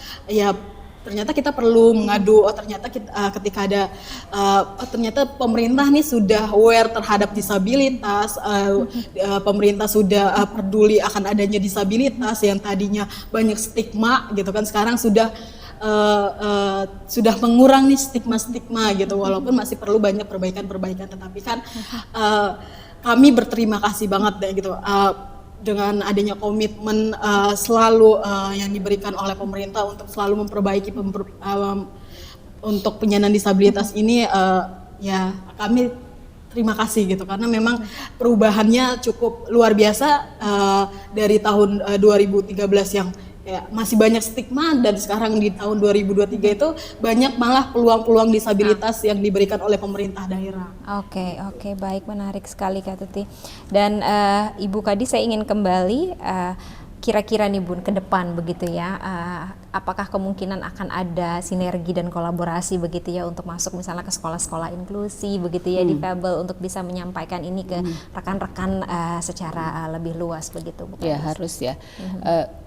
kita perlu mengadu, ternyata ketika ada ternyata pemerintah nih sudah aware terhadap disabilitas, pemerintah sudah peduli akan adanya disabilitas yang tadinya banyak stigma gitu kan, sekarang sudah mengurang nih stigma gitu, walaupun masih perlu banyak perbaikan, tetapi kan kami berterima kasih banget deh gitu dengan adanya komitmen selalu yang diberikan oleh pemerintah untuk selalu memperbaiki untuk penyandang disabilitas ini, ya kami terima kasih gitu karena memang perubahannya cukup luar biasa dari tahun 2013 yang masih banyak stigma, dan sekarang di tahun 2023 itu banyak malah peluang-peluang disabilitas yang diberikan oleh pemerintah daerah. Oke, baik, menarik sekali Kak Tuti. Dan Ibu Kadis, saya ingin kembali kira-kira nih Bun ke depan begitu ya, apakah kemungkinan akan ada sinergi dan kolaborasi begitu ya untuk masuk misalnya ke sekolah-sekolah inklusi begitu ya difabel untuk bisa menyampaikan ini ke rekan-rekan secara lebih luas begitu Bu Kadis? Ya harus ya.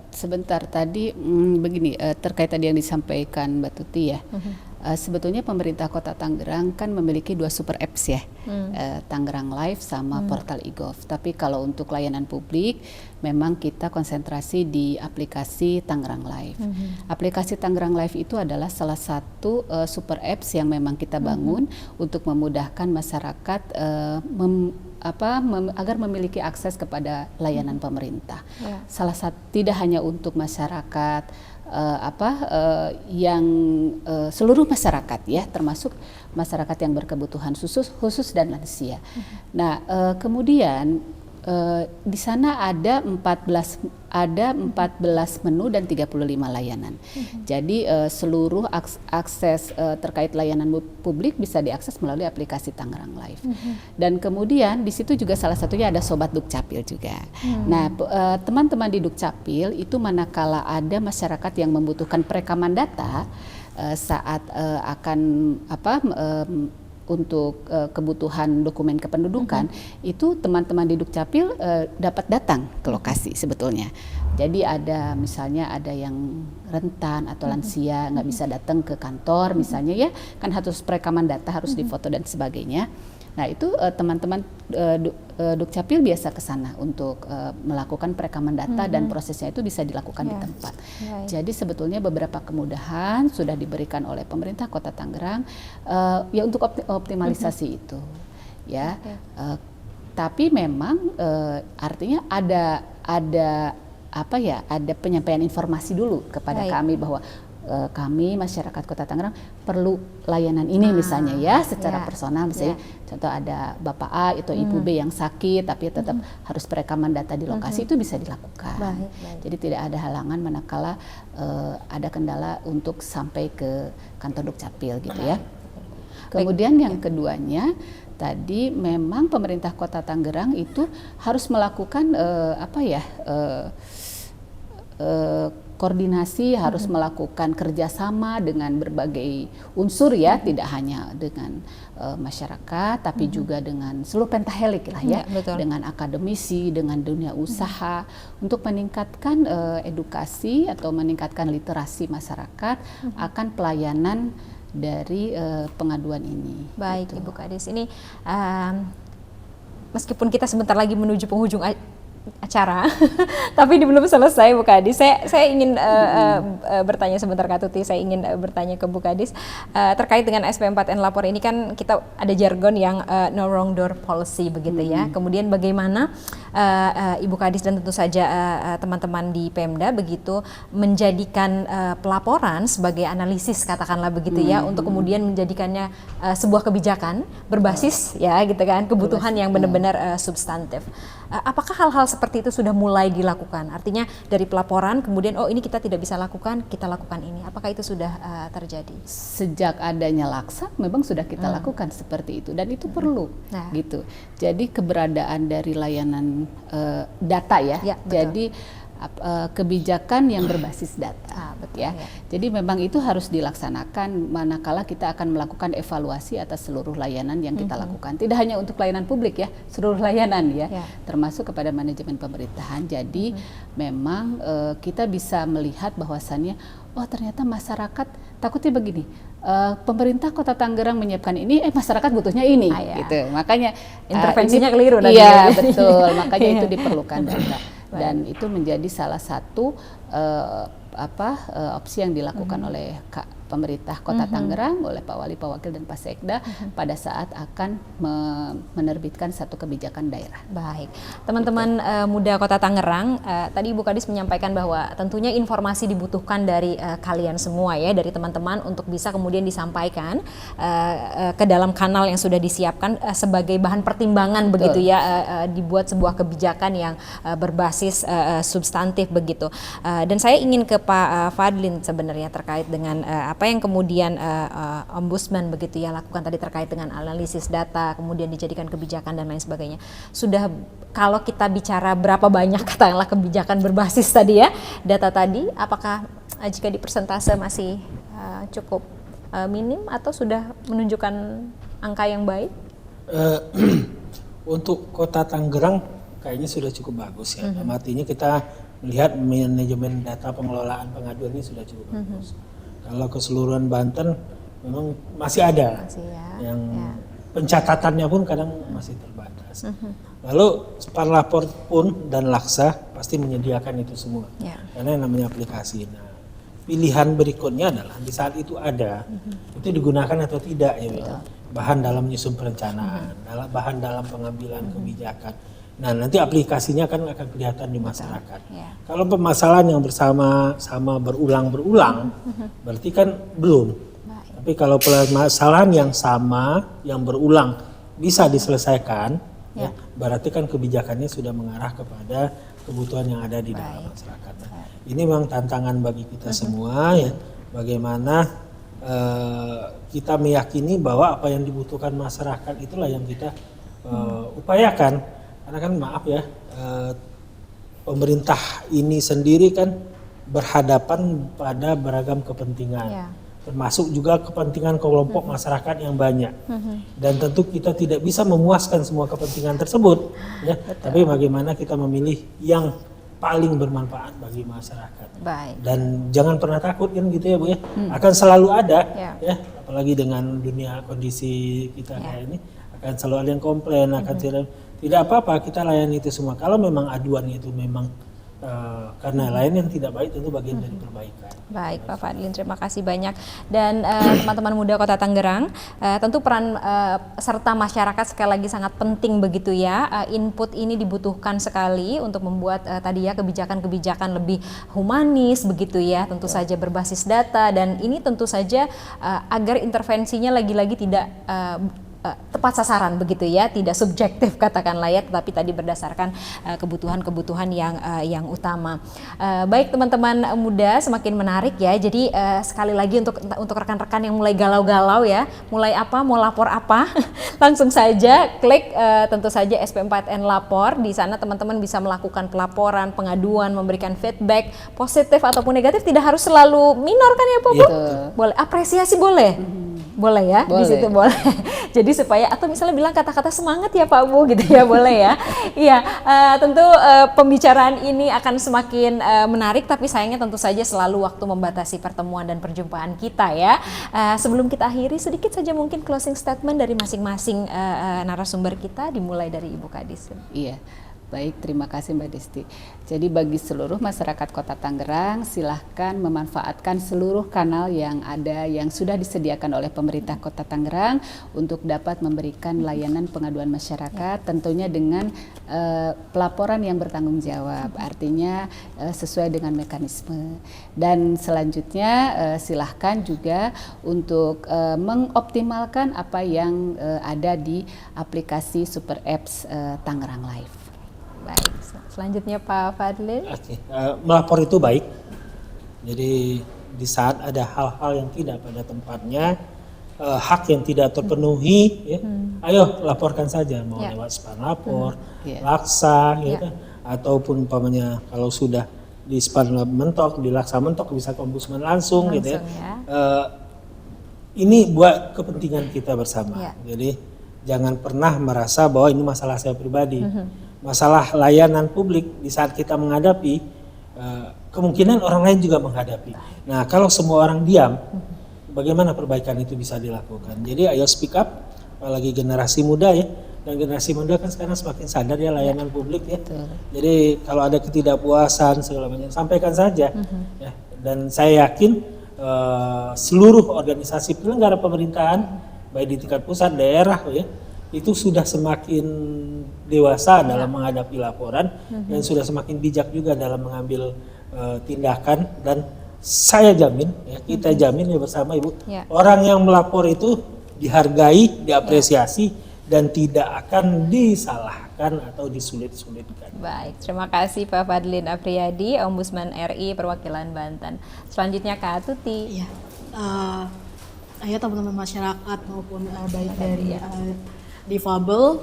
Sebentar tadi begini, terkait tadi yang disampaikan Mbak Tuti ya, sebetulnya pemerintah Kota Tangerang kan memiliki 2 super apps ya, Tangerang Live sama portal e-gov. Tapi kalau untuk layanan publik memang kita konsentrasi di aplikasi Tangerang Live. Aplikasi Tangerang Live itu adalah salah satu super apps yang memang kita bangun untuk memudahkan masyarakat agar memiliki akses kepada layanan pemerintah. Salah satu tidak hanya untuk masyarakat yang seluruh masyarakat ya, termasuk masyarakat yang berkebutuhan khusus dan lansia. Nah, kemudian di sana ada 14 menu dan 35 layanan. Jadi seluruh akses terkait layanan publik bisa diakses melalui aplikasi Tangerang Live. Dan kemudian di situ juga salah satunya ada Sobat Dukcapil juga. Nah, teman-teman di Dukcapil itu manakala ada masyarakat yang membutuhkan perekaman data saat akan untuk kebutuhan dokumen kependudukan, itu teman-teman di Dukcapil dapat datang ke lokasi sebetulnya. Jadi ada misalnya ada yang rentan atau lansia nggak bisa datang ke kantor misalnya ya, kan harus perekaman data, harus difoto dan sebagainya. Nah itu teman-teman Dukcapil biasa ke sana untuk melakukan perekaman data dan prosesnya itu bisa dilakukan di tempat. Jadi sebetulnya beberapa kemudahan sudah diberikan oleh pemerintah Kota Tangerang ya untuk optimalisasi itu ya. Tapi memang artinya ada penyampaian informasi dulu kepada kami bahwa kami masyarakat Kota Tangerang perlu layanan ini misalnya ya secara personal, misalnya contoh ada Bapak A atau Ibu B yang sakit tapi tetap harus perekaman data di lokasi, itu bisa dilakukan. Jadi tidak ada halangan manakala ada kendala untuk sampai ke kantor Dukcapil gitu ya. Kemudian yang keduanya tadi memang pemerintah Kota Tangerang itu harus melakukan koordinasi, harus melakukan kerjasama dengan berbagai unsur ya, tidak hanya dengan masyarakat, tapi juga dengan seluruh pentahelik lah ya, dengan akademisi, dengan dunia usaha, untuk meningkatkan edukasi atau meningkatkan literasi masyarakat akan pelayanan dari pengaduan ini. Baik, gitu. Ibu Kadis, ini meskipun kita sebentar lagi menuju penghujung acara, tapi belum selesai Bu Kadis. Saya ingin bertanya sebentar Kak Tuti. Saya ingin bertanya ke Bu Kadis terkait dengan SP4N lapor ini, kan kita ada jargon yang no wrong door policy begitu ya. Kemudian bagaimana Ibu Kadis dan tentu saja teman-teman di Pemda begitu menjadikan pelaporan sebagai analisis katakanlah begitu ya, untuk kemudian menjadikannya sebuah kebijakan berbasis ya gitu kan, kebutuhan yang benar-benar substantif. Apakah hal-hal seperti itu sudah mulai dilakukan? Artinya dari pelaporan kemudian oh ini kita tidak bisa lakukan, kita lakukan ini. Apakah itu sudah terjadi? Sejak adanya Laksa memang sudah kita lakukan seperti itu, dan itu perlu gitu. Jadi keberadaan dari layanan data ya, jadi kebijakan yang berbasis data, ya. Jadi memang itu harus dilaksanakan manakala kita akan melakukan evaluasi atas seluruh layanan yang kita lakukan. Tidak hanya untuk layanan publik ya, seluruh layanan ya, termasuk kepada manajemen pemerintahan. Jadi memang kita bisa melihat bahwasannya, oh ternyata masyarakat takutnya begini. Pemerintah Kota Tangerang menyiapkan ini, masyarakat butuhnya ini, gitu. Makanya intervensinya keliru. Iya betul, makanya itu diperlukan data. Dan itu menjadi salah satu opsi yang dilakukan oleh pemerintah Kota Tangerang, oleh Pak Wali, Pak Wakil, dan Pak Sekda pada saat akan menerbitkan satu kebijakan daerah. Baik, teman-teman muda Kota Tangerang, tadi Ibu Kadis menyampaikan bahwa tentunya informasi dibutuhkan dari kalian semua ya, dari teman-teman untuk bisa kemudian disampaikan ke dalam kanal yang sudah disiapkan sebagai bahan pertimbangan. Betul. Begitu ya, dibuat sebuah kebijakan yang berbasis substantif begitu. Dan saya ingin ke Pak Fadlin sebenarnya terkait dengan apa yang kemudian Ombudsman begitu ya lakukan tadi terkait dengan analisis data, kemudian dijadikan kebijakan dan lain sebagainya. Sudah, kalau kita bicara berapa banyak katakanlah kebijakan berbasis tadi ya, data tadi, apakah jika di persentase masih cukup minim atau sudah menunjukkan angka yang baik? Untuk Kota Tangerang kayaknya sudah cukup bagus ya. Artinya kita melihat manajemen data pengelolaan pengaduan ini sudah cukup bagus. Kalau keseluruhan Banten memang masih ada yang pencatatannya pun kadang masih terbatas. Lalu Spanlapor pun dan Laksa pasti menyediakan itu semua, karena yang namanya aplikasi. Nah, pilihan berikutnya adalah di saat itu ada, itu digunakan atau tidak ya, bahan dalam menyusun perencanaan, bahan dalam pengambilan kebijakan. Nah nanti aplikasinya kan akan kelihatan di masyarakat. Kalau permasalahan yang bersama-sama berulang-berulang, berarti kan belum. Tapi kalau permasalahan yang sama, yang berulang bisa diselesaikan, ya, berarti kan kebijakannya sudah mengarah kepada kebutuhan yang ada di dalam masyarakat. Nah, ini memang tantangan bagi kita semua ya, bagaimana kita meyakini bahwa apa yang dibutuhkan masyarakat itulah yang kita upayakan. Karena kan maaf ya, pemerintah ini sendiri kan berhadapan pada beragam kepentingan, termasuk juga kepentingan kelompok masyarakat yang banyak. Dan tentu kita tidak bisa memuaskan semua kepentingan tersebut, ya. Tapi bagaimana kita memilih yang paling bermanfaat bagi masyarakat. Dan jangan pernah takut kan gitu ya Bu ya, akan selalu ada, ya. Apalagi dengan dunia kondisi kita kayak ini, akan selalu ada yang komplain, akan tidak apa-apa, kita layani itu semua. Kalau memang aduan itu memang karena lain yang tidak baik, tentu bagian dari perbaikan. Baik Pak Fadlin, terima kasih banyak. Dan teman-teman muda Kota Tangerang, tentu peran serta masyarakat sekali lagi sangat penting begitu ya. Input ini dibutuhkan sekali untuk membuat tadi ya kebijakan-kebijakan lebih humanis begitu ya, tentu saja berbasis data, dan ini tentu saja agar intervensinya lagi-lagi tidak tepat sasaran begitu ya, tidak subjektif katakanlah ya, tetapi tadi berdasarkan kebutuhan-kebutuhan yang utama. Baik teman-teman muda, semakin menarik ya. Jadi sekali lagi untuk rekan-rekan yang mulai galau-galau ya, mulai apa, mau lapor apa, langsung saja klik tentu saja SP4N lapor. Di sana teman-teman bisa melakukan pelaporan, pengaduan, memberikan feedback positif ataupun negatif, tidak harus selalu minor kan ya Pak Bu? Boleh apresiasi boleh. Boleh ya, di situ boleh. Jadi supaya, atau misalnya bilang kata-kata semangat ya Pak Bu gitu ya, boleh ya. Iya, tentu pembicaraan ini akan semakin menarik, tapi sayangnya tentu saja selalu waktu membatasi pertemuan dan perjumpaan kita ya. Sebelum kita akhiri, sedikit saja mungkin closing statement dari masing-masing narasumber kita, dimulai dari Ibu Kadis. Iya, Baik, terima kasih Mbak Desti. Jadi bagi seluruh masyarakat Kota Tangerang, silahkan memanfaatkan seluruh kanal yang ada yang sudah disediakan oleh pemerintah Kota Tangerang untuk dapat memberikan layanan pengaduan masyarakat, tentunya dengan pelaporan yang bertanggung jawab, artinya sesuai dengan mekanisme. Dan selanjutnya silahkan juga untuk mengoptimalkan apa yang ada di aplikasi Super Apps Tangerang Live. Baik, selanjutnya Pak Fadlin. Oke, melapor itu baik. Jadi di saat ada hal-hal yang tidak pada tempatnya, hak yang tidak terpenuhi, ya, ayo laporkan saja, mau lewat span lapor, laksa, gitu, ataupun umpamanya kalau sudah di span mentok, di laksa mentok bisa ke ombudsman langsung gitu ya. Ini buat kepentingan kita bersama. Jadi jangan pernah merasa bahwa ini masalah saya pribadi. Masalah layanan publik di saat kita menghadapi, kemungkinan orang lain juga menghadapi. Nah, kalau semua orang diam, bagaimana perbaikan itu bisa dilakukan? Jadi ayo speak up, apalagi generasi muda ya. Dan generasi muda kan sekarang semakin sadar ya layanan publik ya. Jadi kalau ada ketidakpuasan segala macam, sampaikan saja. Ya. Dan saya yakin seluruh organisasi penyelenggara pemerintahan, baik di tingkat pusat, daerah ya, itu sudah semakin dewasa dalam menghadapi laporan dan sudah semakin bijak juga dalam mengambil tindakan. Dan saya jamin, ya, kita jamin ya bersama Ibu, orang yang melapor itu dihargai, diapresiasi dan tidak akan disalahkan atau disulit-sulitkan. Baik, terima kasih Pak Fadlin Afriyadi, Ombudsman RI Perwakilan Banten. Selanjutnya Kak Tuti. Iya, ayo teman-teman masyarakat maupun baik dari difabel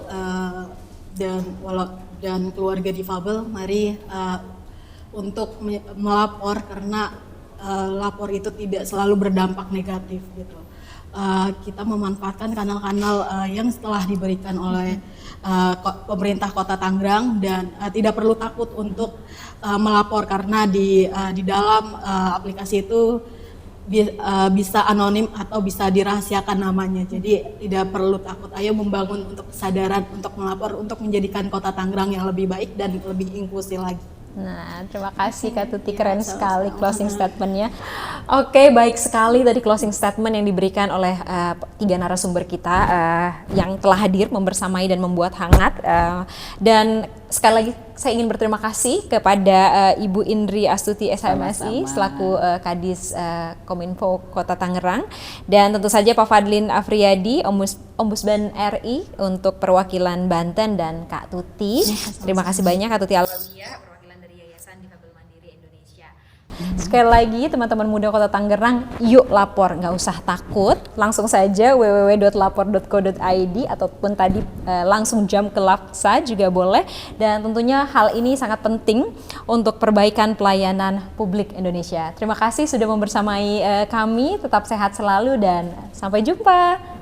dan keluarga difabel, mari untuk melapor karena lapor itu tidak selalu berdampak negatif gitu. Kita memanfaatkan kanal-kanal yang telah diberikan oleh pemerintah Kota Tangerang dan tidak perlu takut untuk melapor karena di dalam aplikasi itu bisa anonim atau bisa dirahasiakan namanya. Jadi tidak perlu takut. Ayo membangun untuk kesadaran untuk melapor untuk menjadikan Kota Tangerang yang lebih baik dan lebih inklusif lagi. Nah, terima kasih Kak Tuti, keren sekali closing statementnya. Oke, baik sekali tadi closing statement yang diberikan oleh tiga narasumber kita yang telah hadir membersamai dan membuat hangat. Dan sekali lagi saya ingin berterima kasih kepada Ibu Indri Astuti SHMSI selaku Kadis Kominfo Kota Tangerang, dan tentu saja Pak Fadlin Afriyadi, Ombudsman RI untuk perwakilan Banten, dan Kak Tuti. Terima kasih banyak Kak Tuti Alawiyah, perwakilan dari Yayasan Difabel Mandiri Indonesia. Sekali lagi teman-teman muda Kota Tangerang, yuk lapor, nggak usah takut, langsung saja www.lapor.co.id ataupun tadi langsung jam ke laksa juga boleh. Dan tentunya hal ini sangat penting untuk perbaikan pelayanan publik Indonesia. Terima kasih sudah membersamai kami, tetap sehat selalu dan sampai jumpa.